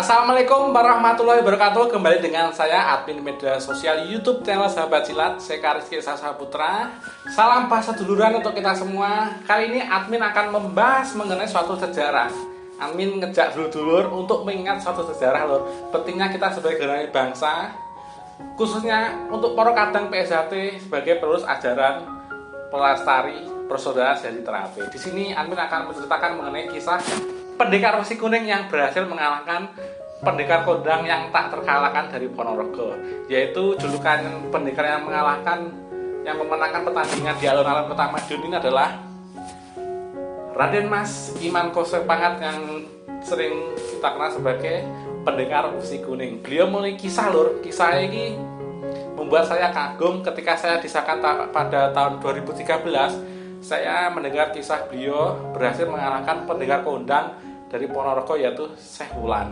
Assalamualaikum warahmatullahi wabarakatuh. Kembali dengan saya admin media sosial YouTube channel Sahabat Silat, Seka Rizky Sasaputra. Salam bahasa duluran untuk kita semua. Kali ini admin akan membahas mengenai suatu sejarah. Admin ngejak dulur-dulur untuk mengingat suatu sejarah loh. Pentingnya kita sebagai generasi bangsa, khususnya untuk para kadang PSHT sebagai penerus ajaran pelestari persaudaraan sejati terapi. Di sini admin akan menceritakan mengenai kisah pendekar Wesi Kuning yang berhasil mengalahkan pendekar kondang yang tak terkalahkan dari Ponorogo, yaitu julukan pendekar yang memenangkan pertandingan di alun-alun Kota Madiun ini adalah Raden Mas Iman Kosepangat yang sering kita kenal sebagai pendekar Wesi Kuning. Beliau memiliki kisah kisah ini membuat saya kagum ketika saya disahkan pada tahun 2013. Saya mendengar kisah beliau berhasil mengalahkan pendekar kondang dari Ponorogo yaitu Syekh Wulan.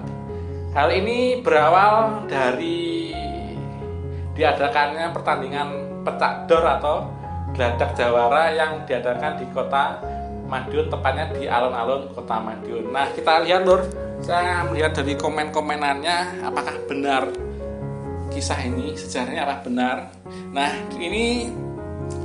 Hal ini berawal dari diadakannya pertandingan pecak dor atau geladak jawara yang diadakan di Kota Madiun, tepatnya di alun-alun Kota Madiun. Nah, kita lihat saya melihat dari komen-komenannya apakah benar kisah ini, sejarahnya apakah benar. Nah, ini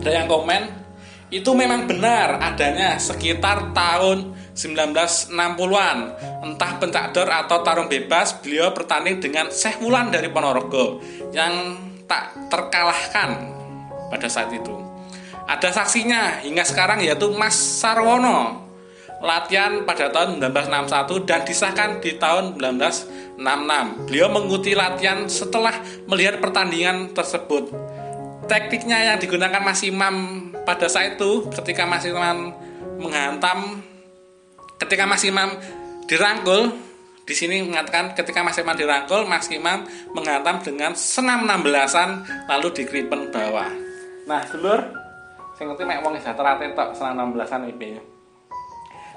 ada yang komen, itu memang benar adanya sekitar tahun 1960-an. Entah pencak dor atau tarung bebas, beliau bertanding dengan Syekh Wulan dari Ponorogo yang tak terkalahkan pada saat itu. Ada saksinya hingga sekarang yaitu Mas Sarwono. Latihan pada tahun 1961 dan disahkan di tahun 1966. Beliau mengikuti latihan setelah melihat pertandingan tersebut. Tekniknya yang digunakan Mas Imam pada saat itu ketika Mas Imam dirangkul, di sini mengatakan ketika Mas Imam dirangkul, Mas Imam menghantam dengan senam 16-an lalu di kripen bawah. Nah, dulur, sing ngerti mek wong sejahtera tok senam 16-an iki.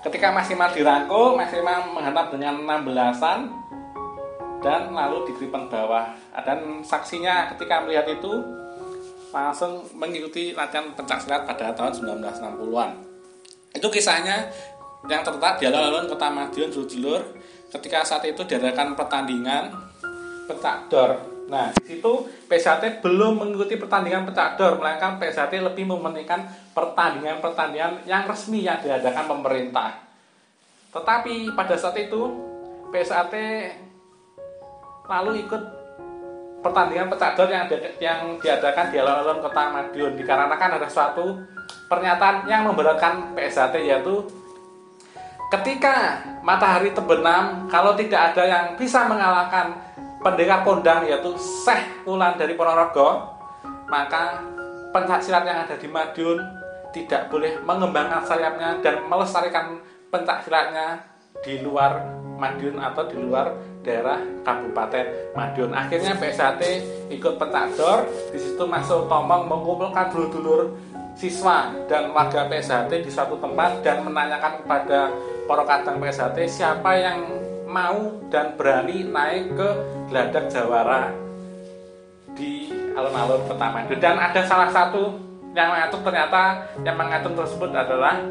Ketika Mas Imam dirangkul, Mas Imam menghantam dengan 16-an dan lalu di kripen bawah. Dan saksinya ketika melihat itu langsung mengikuti latihan pencaksilat pada tahun 1960-an. Itu kisahnya yang terletak di alun-alun Kota Madiun, dulur-dulur, ketika saat itu diadakan pertandingan pencak dor. Nah, di situ PSHT belum mengikuti pertandingan pencak dor, melainkan PSHT lebih mementingkan pertandingan-pertandingan yang resmi yang diadakan pemerintah. Tetapi pada saat itu PSHT lalu ikut pertandingan pencak dor yang diadakan di alun-alun Kota Madiun, dikarenakan ada suatu pernyataan yang memberatkan PSHT, yaitu ketika matahari terbenam, kalau tidak ada yang bisa mengalahkan pendekar kondang yaitu Syekh Wulan dari Ponorogo, maka pencak silat yang ada di Madiun tidak boleh mengembangkan sayapnya dan melestarikan pencak silatnya di luar Madiun atau di luar daerah Kabupaten Madiun. Akhirnya PSHT ikut pencak dor. Di situ Mas Tomong mengumpulkan dulur-dulur siswa dan warga PSHT di suatu tempat dan menanyakan kepada para kadang PSHT siapa yang mau dan berani naik ke geladak jawara di alun-alun Kota Madiun. Dan ada salah satu yang mengatur, ternyata yang mengatur tersebut adalah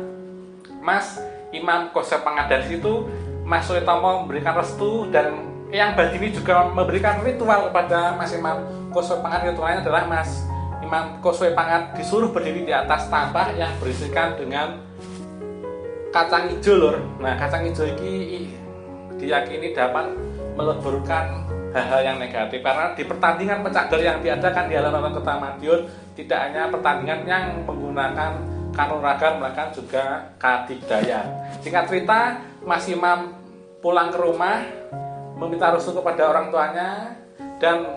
Mas Imam Kosepangat. Dari situ Mas Suetomo memberikan restu, dan yang Badini juga memberikan ritual kepada Mas Imam Kosepangat. Ritualnya adalah Mas Imam Kosepangat disuruh berdiri di atas tampah yang berisikan dengan kacang hijau. Nah, kacang hijau ini diyakini dapat meleburkan hal-hal yang negatif, karena di pertandingan pencak dor yang diadakan di alun-alun Kota Madiun tidak hanya pertandingan yang menggunakan kanuragan, melainkan juga kadikdayan. Singkat cerita, Mas Imam pulang ke rumah, meminta restu kepada orang tuanya dan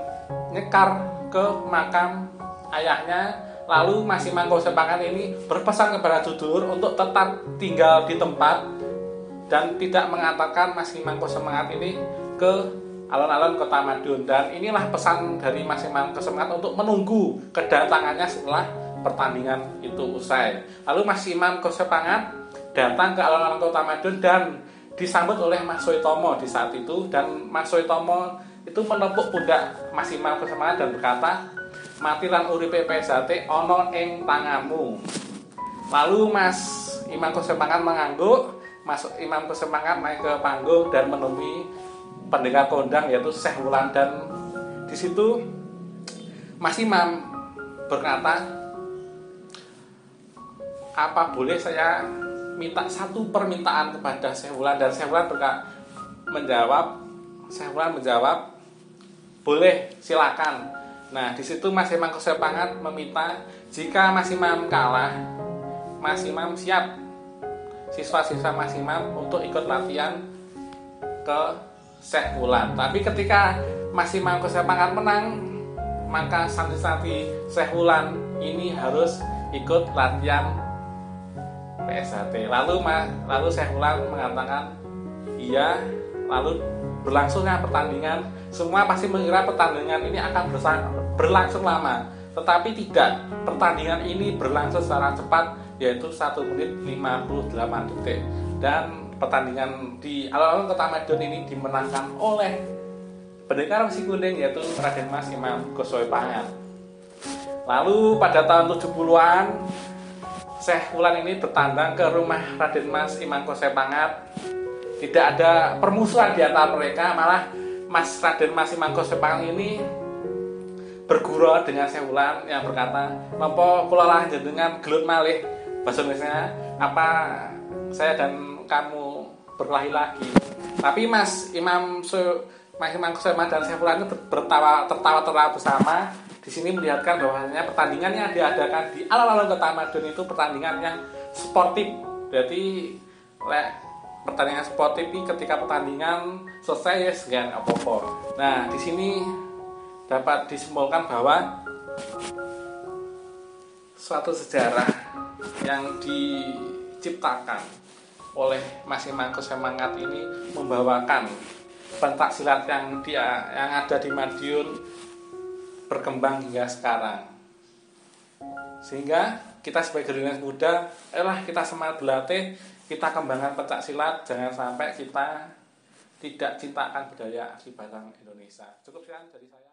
nyekar ke makam ayahnya. Lalu Mas Imam Kosepangat ini berpesan kepada dulur untuk tetap tinggal di tempat dan tidak mengantarkan Mas Imam Kosepangat ini ke alun-alun Kota Madiun. Dan inilah pesan dari Mas Imam Kosepangat untuk menunggu kedatangannya setelah pertandingan itu usai. Lalu Mas Imam Kosepangat datang ke alun-alun Kota Madiun dan disambut oleh Mas Suetomo di saat itu. Dan Mas Suetomo itu menepuk pundak Mas Imam Kosepangat dan berkata, "Mati lan uripe PSHT ana ing tanganmu." Lalu Mas Imam Kosepangat mengangguk. Mas Imam Kosepangat naik ke panggung dan menemui pendekar kondang yaitu Syekh Wulan, dan di situ Mas Imam berkata, apa boleh saya minta satu permintaan kepada Syekh Wulan? Dan Syekh Wulan menjawab, boleh, silakan. Nah, di situ Mas Imam Kosepangat meminta jika Mas Imam kalah, Mas Imam siap siswa-siswa Mas Imam untuk ikut latihan ke Syekh Wulan. Tapi ketika Mas Imam Kosepangat menang, maka santri-santri Syekh Wulan ini harus ikut latihan PSHT. Lalu Syekh Wulan mengatakan iya, lalu berlangsungnya pertandingan. Semua pasti mengira pertandingan ini akan berlangsung lama, tetapi tidak. Pertandingan ini berlangsung secara cepat, yaitu 1 menit 58 detik. Dan pertandingan di alun-alun Kota Madiun ini dimenangkan oleh pendekar besi kuning, yaitu Raden Mas Imam Kosepangat. Lalu pada tahun 70-an, Syekh Wulan ini bertandang ke rumah Raden Mas Imam Kosepangat. Tidak ada permusuhan di antara mereka, malah Raden Mas Imam Kosepangat ini bergurau dengan Syekh Wulan yang berkata, "Napa kula lanjut dengan gelut malih?" Bahasa Indonesia, "Apa saya dan kamu berkelahi lagi?" Tapi Mas Imam Kosepangat dan Syekh Wulan itu tertawa bersama. Di sini melihatkan bahwasanya pertandingan yang diadakan di alun-alun Kota Madiun itu pertandingan yang sportif. Jadi pertandingan sportif ini ketika pertandingan selesai ya segan apa-apa. Nah, di sini dapat disimpulkan bahwa suatu sejarah yang diciptakan oleh Mas Imam Kosepangat ini membawakan pencak silat yang ada di Madiun berkembang hingga sekarang. Sehingga kita sebagai generasi muda, kita semangat berlatih, kita kembangkan pencak silat, jangan sampai kita tidak cintakan budaya asli Batak Indonesia. Cukup sekian dari saya.